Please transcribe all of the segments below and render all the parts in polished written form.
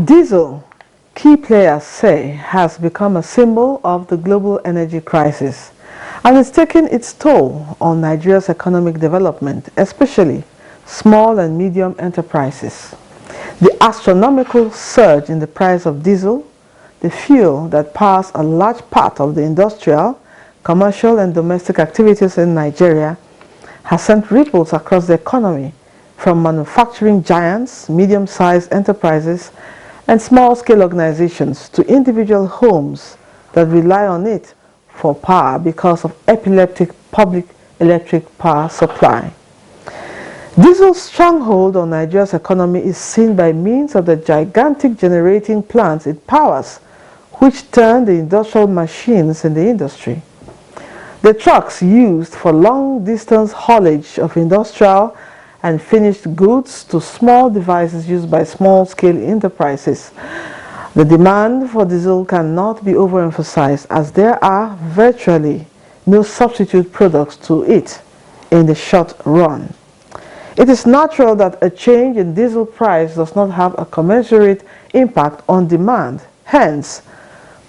Diesel, key players say, has become a symbol of the global energy crisis and is taking its toll on Nigeria's economic development, especially small and medium enterprises. The astronomical surge in the price of diesel, the fuel that powers a large part of the industrial, commercial and domestic activities in Nigeria, has sent ripples across the economy, from manufacturing giants, medium-sized enterprises, and small-scale organizations to individual homes that rely on it for power because of epileptic public electric power supply. Diesel's stronghold on Nigeria's economy is seen by means of the gigantic generating plants it powers, which turn the industrial machines in the industry. The trucks used for long-distance haulage of industrial and finished goods to small devices used by small-scale enterprises. The demand for diesel cannot be overemphasized, as there are virtually no substitute products to it in the short run. It is natural that a change in diesel price does not have a commensurate impact on demand. Hence,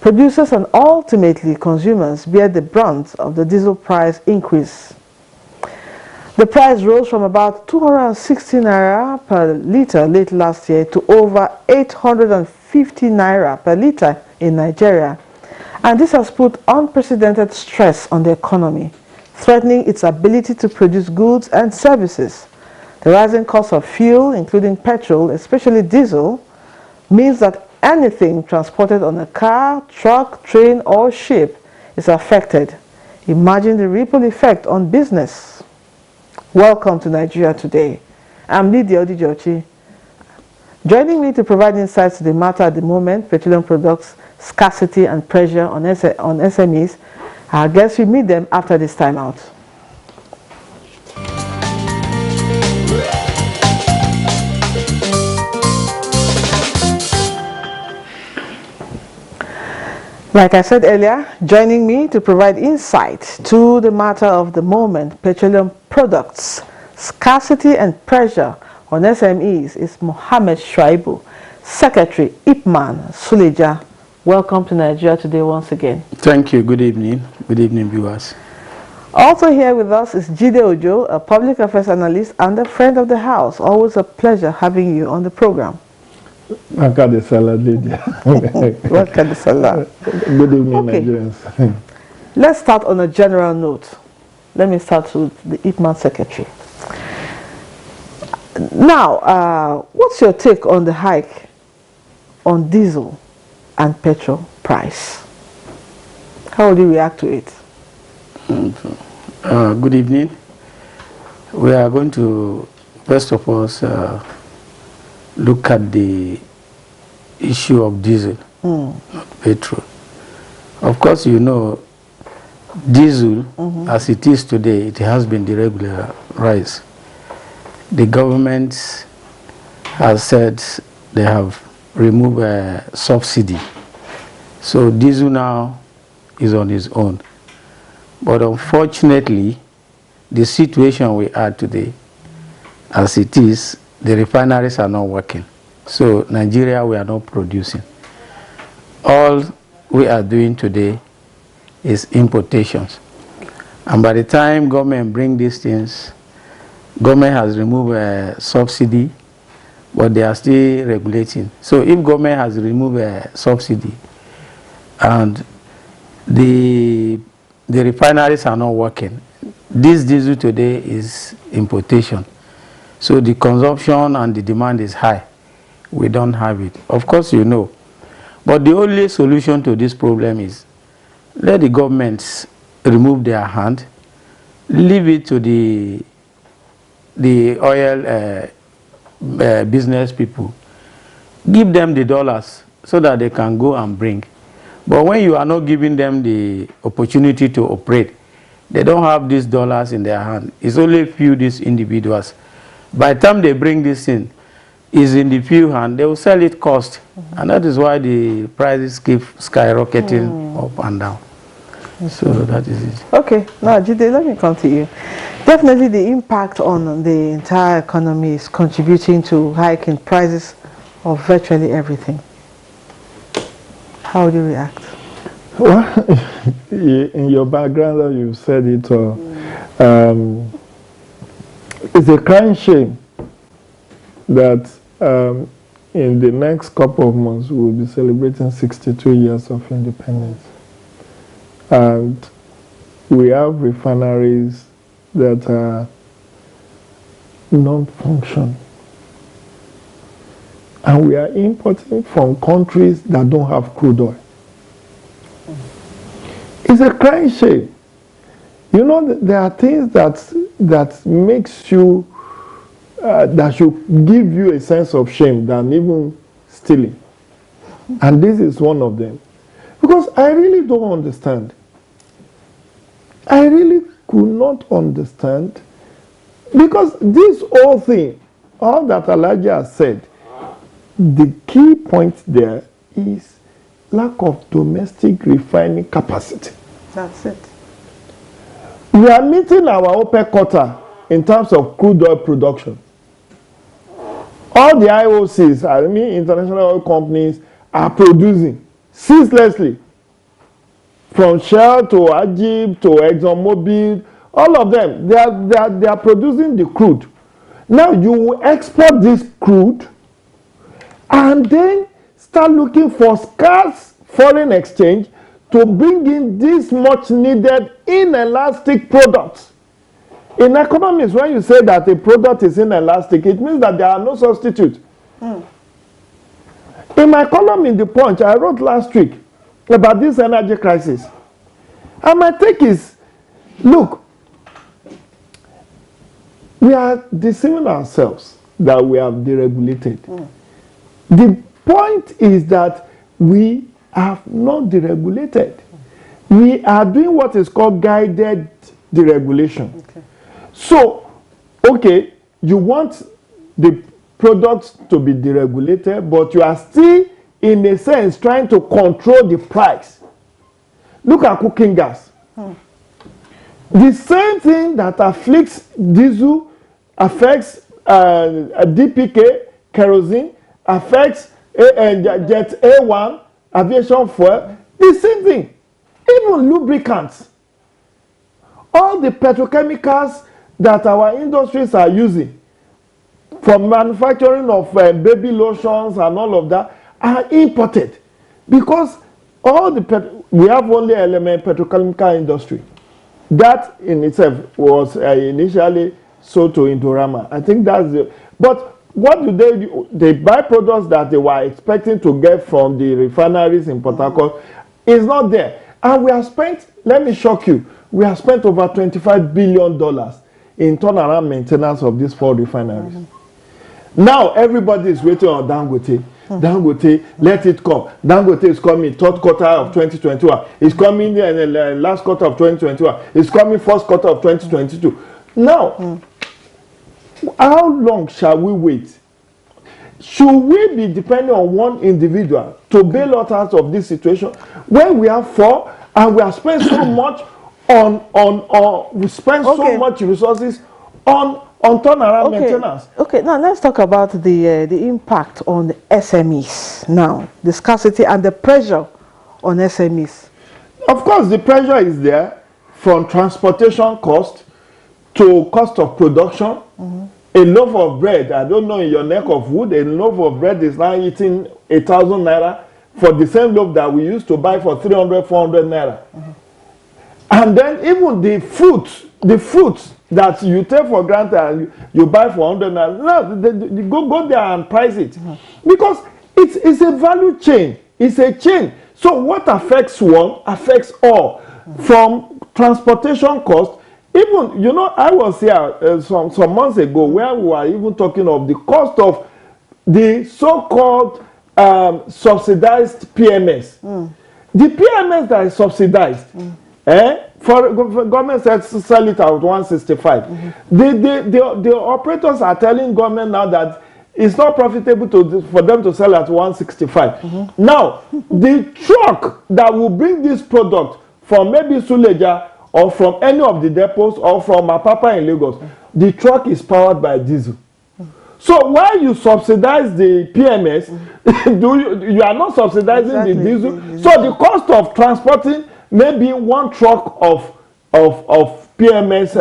producers and ultimately consumers bear the brunt of the diesel price increase. The price rose from about 260 naira per litre late last year to over 850 naira per litre in Nigeria, and this has put unprecedented stress on the economy, threatening its ability to produce goods and services. The rising cost of fuel, including petrol, especially diesel, means that anything transported on a car, truck, train or ship is affected. Imagine the ripple effect on business. Welcome to Nigeria Today. I'm Lydia Odijochi. Joining me to provide insights to the matter at the moment, petroleum products, scarcity and pressure on SMEs, I guess we meet them after this time out. Like I said earlier, joining me to provide insight to the matter of the moment, petroleum products, scarcity and pressure on SMEs, is Mohammed Shuaibu, Secretary, Ipman Suleja. Welcome to Nigeria Today once again. Thank you. Good evening. Good evening, viewers. Also here with us is Jide Ojo, a public affairs analyst and a friend of the house. Always a pleasure having you on the program. Welcome to Salah, Lydia. Welcome to Salah. Good evening, Nigerians. Let's start on a general note. Let me start with the Ipman Secretary. Now, what's your take on the hike on diesel and petrol price? How will you react to it? Good evening. We are going to, first of all, look at the issue of diesel, not petrol. Of course, you know, diesel, as it is today, it has been deregularized. The government has said they have removed a subsidy. So diesel now is on its own. But unfortunately, the situation we are today, as it is, the refineries are not working. So Nigeria, we are not producing. All we are doing today is importations. And by the time government bring these things, government has removed a subsidy, but they are still regulating. So if government has removed a subsidy and the refineries are not working, this diesel today is importation. So the consumption and the demand is high. We don't have it. Of course, you know. But the only solution to this problem is let the governments remove their hand, leave it to the oil business people. Give them the dollars so that they can go and bring. But when you are not giving them the opportunity to operate, they don't have these dollars in their hand. It's only a few these individuals. By the time they bring this in, is in the few hand, they will sell it cost. And that is why the prices keep skyrocketing up and down. So that is it. Okay, now Jide, let me come to you. Definitely the impact on the entire economy is contributing to hiking prices of virtually everything. How would you react? Well, in your background, you said it all. It's a crying shame that in the next couple of months we'll be celebrating 62 years of independence. And we have refineries that are non-function. And we are importing from countries that don't have crude oil. It's a crying shame. You know, there are things that makes you, that should give you a sense of shame than even stealing. And this is one of them. Because I really don't understand. I really could not understand. Because this whole thing, all that Elijah has said, the key point there is lack of domestic refining capacity. That's it. We are meeting our OPEC quota in terms of crude oil production. All the IOCs, I mean international oil companies, are producing ceaselessly. From Shell to Egypt to ExxonMobil, all of them, they are producing the crude. Now you will export this crude and then start looking for scarce foreign exchange to bring in this much needed inelastic products. In economics, when you say that a product is inelastic, it means that there are no substitutes. In my column in The Punch, I wrote last week about this energy crisis. And my take is, look, we are deceiving ourselves that we have deregulated. The point is that we have not deregulated. We are doing what is called guided deregulation. Okay. So, okay, you want the products to be deregulated, but you are still, in a sense, trying to control the price. Look at cooking gas. The same thing that afflicts diesel affects DPK, kerosene, affects jet A1, aviation fuel, the same thing. Even lubricants. All the petrochemicals that our industries are using, from manufacturing of baby lotions and all of that, are imported. Because all the we have only element petrochemical industry. That in itself was initially sold to Indorama. I think that's the... But what do they do? The byproducts that they were expecting to get from the refineries in Port Harcourt is not there. And we have spent, let me shock you, we have spent over $25 billion in turnaround maintenance of these 4 refineries. Now everybody is waiting on Dangote. Dangote, let it come. Dangote is coming third quarter of 2021. It's coming in the last quarter of 2021. It's coming first quarter of 2022. Now, how long shall we wait? Should we be depending on one individual to bail us out of this situation when we have 4 and we have spent so much we spend so much resources on turnaround maintenance? Okay, now let's talk about the impact on the SMEs now, the scarcity and the pressure on SMEs. Of course, the pressure is there from transportation cost to cost of production. A loaf of bread, I don't know in your neck of wood, a loaf of bread is now eating 1,000 naira for the same loaf that we used to buy for 300, 400 naira. And then even the fruits that you take for granted and you buy for 100 naira, no, you go there and price it. Because it's a value chain. It's a chain. So what affects one affects all. From transportation cost, even, you know, I was here some months ago where we were even talking of the cost of the so-called subsidized PMS. The PMS that is subsidized, for government says to sell it at 165. The operators are telling government now that it's not profitable for them to sell at 165. Now, the truck that will bring this product from maybe Suleja or from any of the depots or from Apapa in Lagos, the truck is powered by diesel. So why you subsidize the PMS, you are not subsidizing the diesel. So the cost of transporting maybe one truck of PMS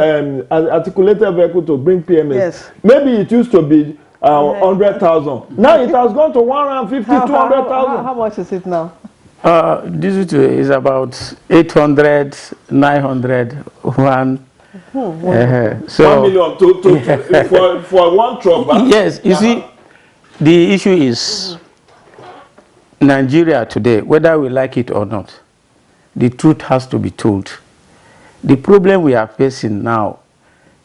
articulated vehicle to bring PMS. Yes. Maybe it used to be 100,000. Now it has gone to 150, 200,000. How much is it now? Diesel is about 800, 900, 1. So 1 million for one truck. Yes, you see, the issue is Nigeria today, whether we like it or not, the truth has to be told. The problem we are facing now,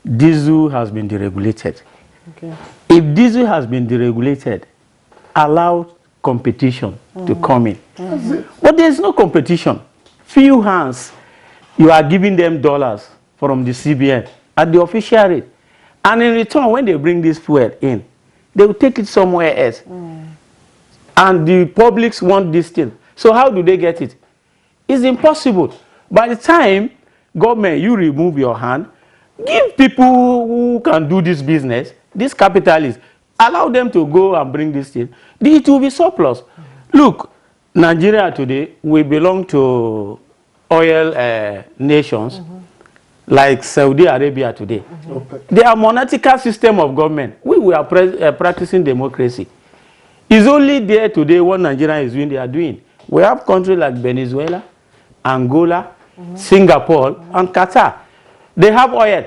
diesel has been deregulated. Okay. If diesel has been deregulated, allow competition to come in. But there is no competition. Few hands, you are giving them dollars from the CBN at the official rate. And in return, when they bring this fuel in, they will take it somewhere else. And the publics want this thing. So how do they get it? It's impossible. By the time government, you remove your hand, give people who can do this business, these capitalists, allow them to go and bring this thing. It will be surplus. Look, Nigeria today, we belong to oil nations like Saudi Arabia today. They are monarchical system of government. We are practicing democracy. It's only there today what Nigeria is doing, they are doing. We have countries like Venezuela, Angola, Singapore, and Qatar. They have oil.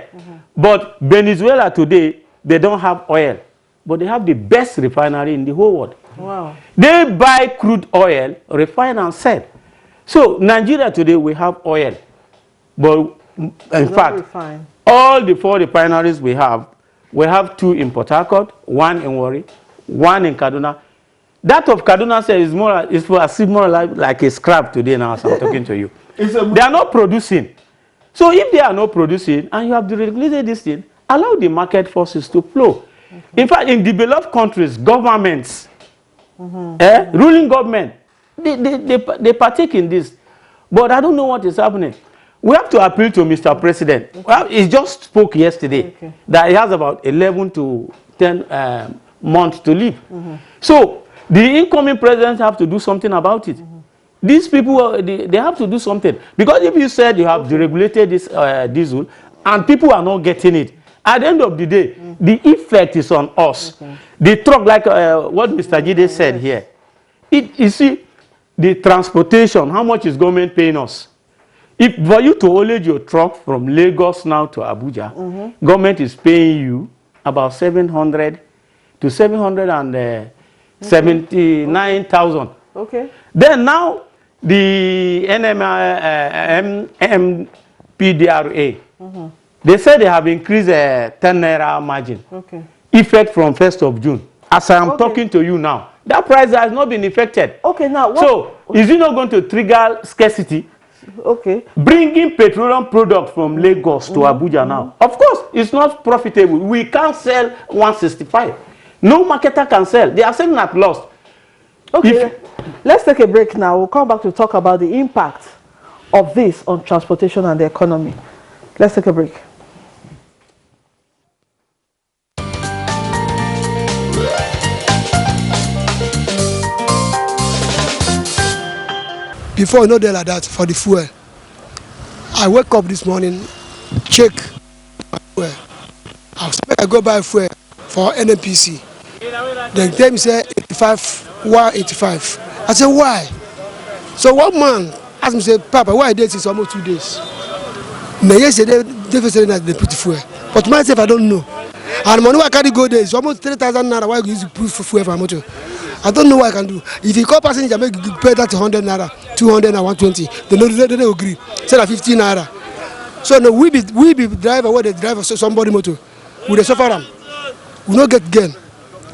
But Venezuela today, they don't have oil. But they have the best refinery in the whole world. Wow. They buy crude oil, refine and sell. So Nigeria today, we have oil. But in fact, all the 4 refineries we have 2 in Port Harcourt, 1 in Warri, 1 in Kaduna. That of Kaduna is more like a scrap today now as I'm talking to you. They are not producing. So if they are not producing and you have deregulated this thing, allow the market forces to flow. In fact, in developed countries, governments, ruling government, they partake in this. But I don't know what is happening. We have to appeal to Mr. President. Well, he just spoke yesterday that he has about 11 to 10 months to live. So the incoming presidents have to do something about it. These people, they have to do something. Because if you said you have deregulated this diesel and people are not getting it, at the end of the day, the effect is on us. The truck, like what Mr. Jide said here, you see, the transportation, how much is government paying us? If for you to haulage your truck from Lagos now to Abuja, government is paying you about 700 to 779,000. Okay. Then now the NMPDRA, they said they have increased 10 naira margin. Okay. Effect from 1st of June. As I am talking to you now, that price has not been affected. Okay, now what? So is it not going to trigger scarcity? Okay. Bringing petroleum products from Lagos to Abuja now. Of course, it's not profitable. We can't sell 165. No marketer can sell. They are selling at loss. Okay. Let's take a break now. We'll come back to talk about the impact of this on transportation and the economy. Let's take a break. Before, no day like that for the fuel. I wake up this morning, check my fuel. I go buy fuel for NNPC. Then tell me say 85, why 85? I say why? So one man asked me, say, Papa, why this is almost 2 days? Now yesterday they said that they put fuel. But myself I don't know. And money I carry go there is almost 3,000 naira. Why you use proof for fuel for motor? I don't know what I can do. If you call passenger, make you pay that 100 naira, 200 and 120. They don't agree. Say that 15 naira. So no, we be driver where they drive somebody motor. We the suffer them. We don't get gain.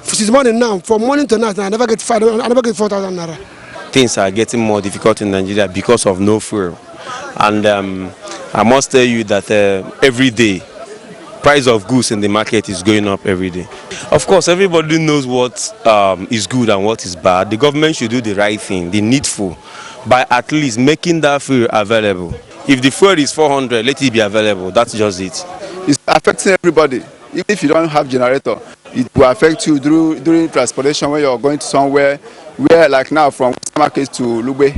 Since morning now, from morning to night, I never get 4,000 naira. Things are getting more difficult in Nigeria because of no fuel. And I must tell you that every day, price of goods in the market is going up every day. Of course, everybody knows what is good and what is bad. The government should do the right thing, the needful, by at least making that fuel available. If the fuel is 400, let it be available. That's just it. It's affecting everybody. Even if you don't have generator, It will affect you during transportation when you're going to somewhere where, like now, from market to Lugbe,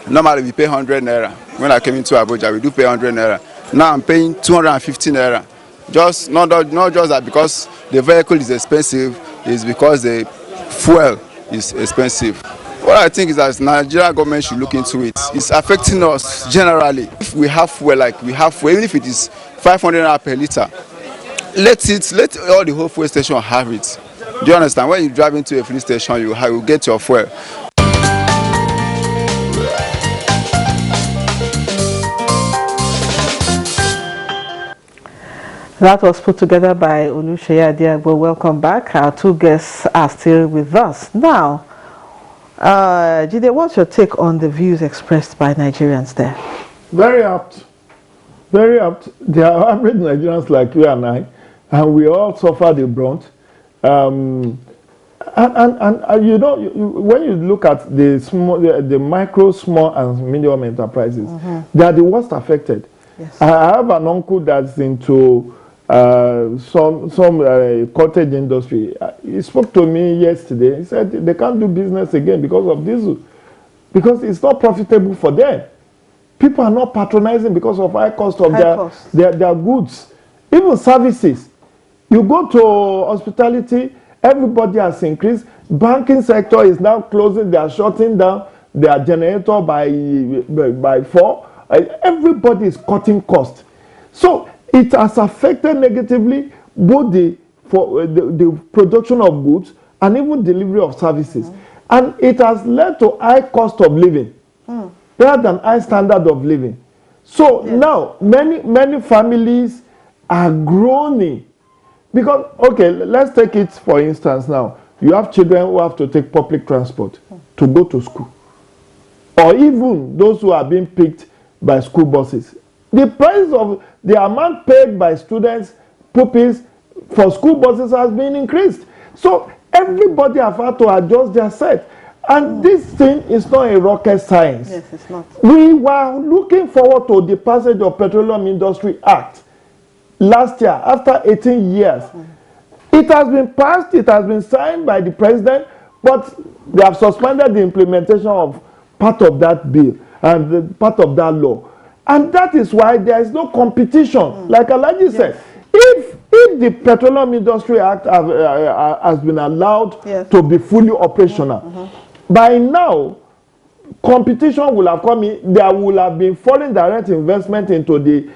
normally we pay 100 naira. When I came into Abuja, we do pay 100 naira. Now I'm paying 250 naira. Just not just that because the vehicle is expensive, it's because the fuel is expensive. What I think is that Nigeria government should look into it. It's affecting us generally. If we have fuel, like we have fuel, even if it is 500 naira per liter, let all the whole fuel station have it. Do you understand? When you drive into a fuel station, you get your fuel. That was put together by Oluseyi Adiagbo. Welcome back. Our two guests are still with us. Now, Jide, what's your take on the views expressed by Nigerians there? Very apt. Very apt. They are average Nigerians like you and I, and we all suffer the brunt. And you know, when you look at the micro, small, and medium enterprises, they are the worst affected. Yes. I have an uncle that's into some cottage industry. He spoke to me yesterday. He said they can't do business again because of diesel, because it's not profitable for them. People are not patronizing because of high cost of their goods. Even services. You go to hospitality, everybody has increased. Banking sector is now closing. They are shutting down their generator by 4. Everybody is cutting costs. So it has affected negatively both the production of goods and even delivery of services. And it has led to high cost of living rather than high standard of living. So now many families are groaning because, okay, let's take it for instance now. You have children who have to take public transport to go to school, or even those who are being picked by school buses. The price of the amount paid by students, pupils for school buses has been increased. So everybody have had to adjust their set. And this thing is not a rocket science. Yes, it's not. We were looking forward to the passage of Petroleum Industry Act last year after 18 years. It has been passed, it has been signed by the president, but they have suspended the implementation of part of that bill and part of that law. And that is why there is no competition, like Alhaji said. If the Petroleum Industry Act has been allowed to be fully operational, by now, competition will have come in. There will have been foreign direct investment into the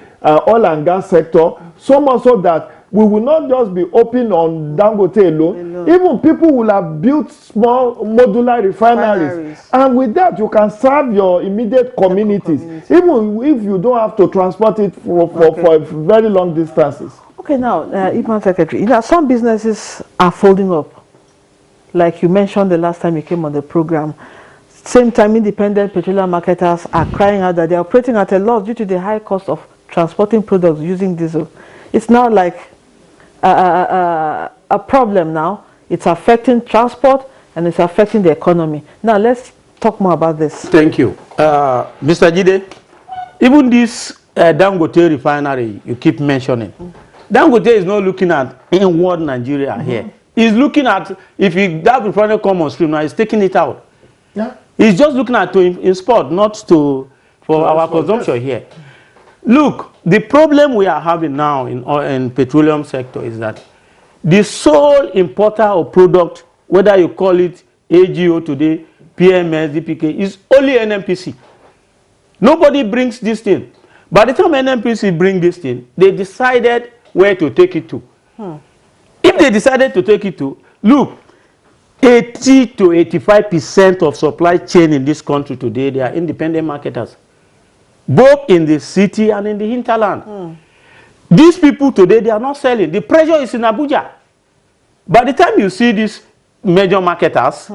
oil and gas sector, so much so that we will not just be open on Dangote alone. Even people will have built small modular refineries. And with that, you can serve your immediate communities, even if you don't have to transport it for very long distances. Okay, now, Iman Secretary, you know, some businesses are folding up. Like you mentioned the last time you came on the program. Same time, independent petroleum marketers are crying out that they are operating at a loss due to the high cost of transporting products using diesel. It's now like a problem now. It's affecting transport and it's affecting the economy. Now let's talk more about this. Thank you. Mr. Jide, even this Dangote refinery you keep mentioning, Dangote is not looking at inward Nigeria here. He's looking at, if that refinery come on stream now, he's taking it out. Yeah. He's just looking at to import, not to for our consumption here. Look, the problem we are having now in petroleum sector is that the sole importer of product, whether you call it AGO today, PMS, DPK, is only NNPC. Nobody brings this thing. By the time NNPC bring this thing, they decided where to take it to. If they decided to take it to, look, 80 to 85% of supply chain in this country today, they are independent marketers, both in the city and in the hinterland. These people today, they are not selling. The pressure is in Abuja. By the time you see these major marketers,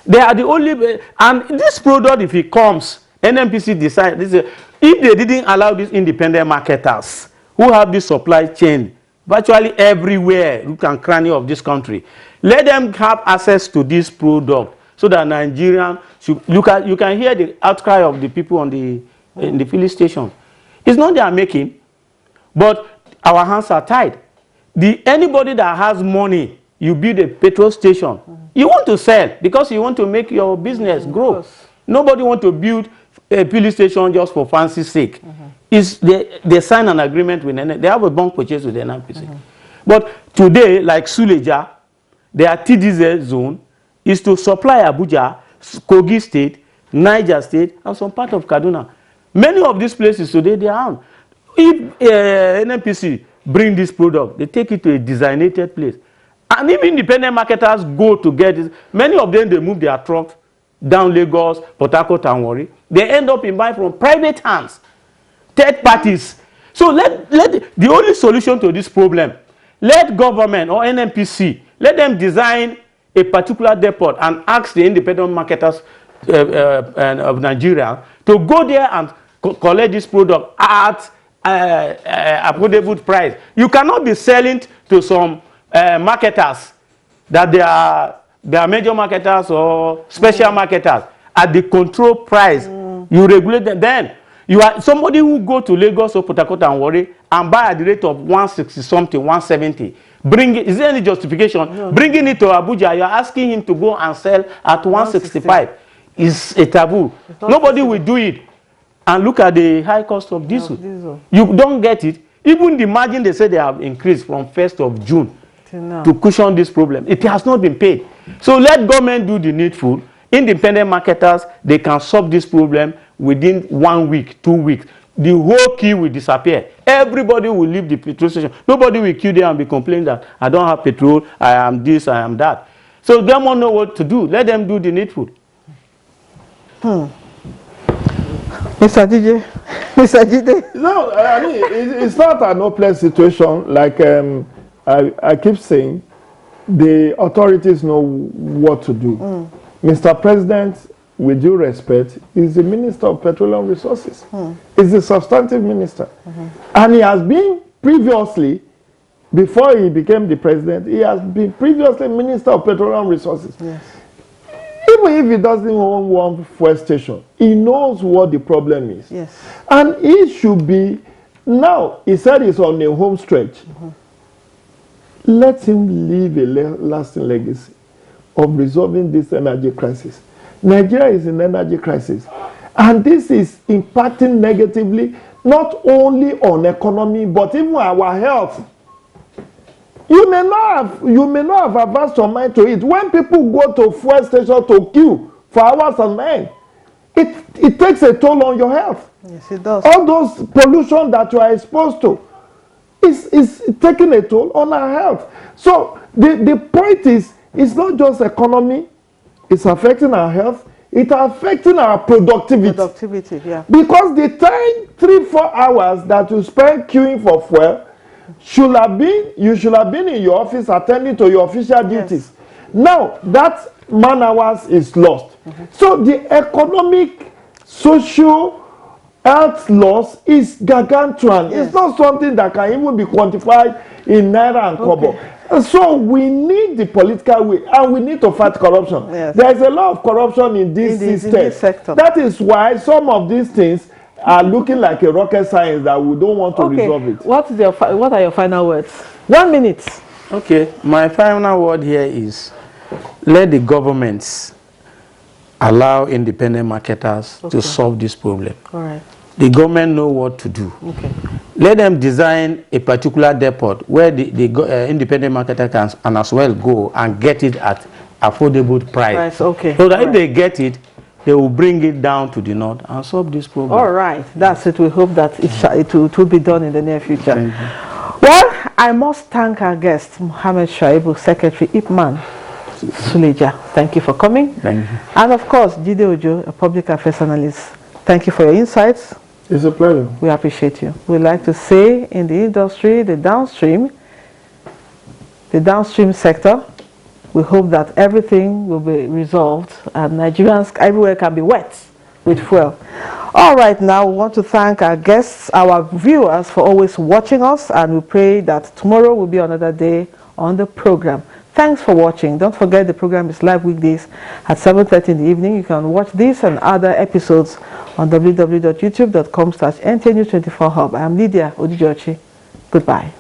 they are the only, and this product, if it comes, NNPC decides, if they didn't allow these independent marketers who have this supply chain virtually everywhere, look and cranny of this country, let them have access to this product so that Nigerians should look at. You can hear the outcry of the people on the in the filling station. It's not they are making, but our hands are tied. Anybody that has money you build a petrol station, you want to sell because you want to make your business grow. Nobody want to build a filling station just for fancy sake. They sign an agreement with they have a bond purchase with the NNPC. But today, like Suleja, their TDZ zone is to supply Abuja, Kogi State, Niger State, and some part of Kaduna. Many of these places today, they are on. If NNPC bring this product, they take it to a designated place. And even independent marketers go to get it. Many of them, they move their trucks down Lagos, Port Harcourt, and Warri. They end up in buying from private hands, third parties. So the only solution to this problem, let government or NNPC, let them design a particular depot and ask the independent marketers of Nigeria to go there and collect this product at affordable price. You cannot be selling to some marketers that they are major marketers or special marketers at the control price. You regulate them. Then you are somebody who go to Lagos or Port Harcourt and Warri and buy at the rate of 160 something, 170. Bring it. Is there any justification? No. Bringing it to Abuja, you are asking him to go and sell at 165. Is a taboo. Nobody will do it. And look at the high cost of diesel. You don't get it. Even the margin they say they have increased from 1st of June to cushion this problem. It has not been paid. So let government do the needful. Independent marketers, they can solve this problem within 1 week, 2 weeks. The whole queue will disappear. Everybody will leave the petrol station. Nobody will queue there and be complaining that I don't have petrol, I am this, I am that. So they won't know what to do. Let them do the needful. Mr. DJ, Mr. Jide. No, I mean, it's not an hopeless situation. Like I keep saying, the authorities know what to do. Mr. President, with due respect, is the Minister of Petroleum Resources. He's the substantive minister. And he has been previously, before he became the president, he has been previously Minister of Petroleum Resources. Yes. Even if he doesn't own one fuel station, he knows what the problem is. Yes. And he should be, now, he said he's on a home stretch. Let him leave a lasting legacy of resolving this energy crisis. Nigeria is in energy crisis. And this is impacting negatively, not only on economy, but even our health. You may not have advanced your mind to it. When people go to fuel station to queue for hours on end, it takes a toll on your health. Yes, it does. All those pollution that you are exposed to is taking a toll on our health. So the point is, it's not just economy, it's affecting our health, it's affecting our productivity. Productivity, yeah. Because the time, 3-4 hours that you spend queuing for fuel, you should have been in your office attending to your official duties. Now that man hours is lost. So the economic, social, health loss is gargantuan. It's not something that can even be quantified in naira and kobo. And so we need the political will, and we need to fight corruption. There is a lot of corruption in this system. In this sector. That is why some of these things are looking like a rocket science that we don't want to resolve it. What are your final words? 1 minute. Okay, my final word here is let the governments allow independent marketers to solve this problem. All right. The government know what to do. Okay. Let them design a particular depot where the independent marketer can and as well go and get it at affordable price. Okay. So that if they get it, they will bring it down to the north and solve this problem. All right. That's it. We hope that it will be done in the near future. Well, I must thank our guest, Mohammed Shaibu, Secretary Ipman Suleja. Thank you for coming. Thank you. And of course, Jide Ojo, a public affairs analyst. Thank you for your insights. It's a pleasure. We appreciate you. We like to say in the industry, the downstream sector, we hope that everything will be resolved and Nigerians everywhere can be wet with fuel. All right, now we want to thank our guests, our viewers for always watching us, and we pray that tomorrow will be another day on the program. Thanks for watching. Don't forget the program is live weekdays at 7:30 in the evening. You can watch this and other episodes on www.youtube.com/NTNews24hub. I'm Lydia Odijochi. Goodbye.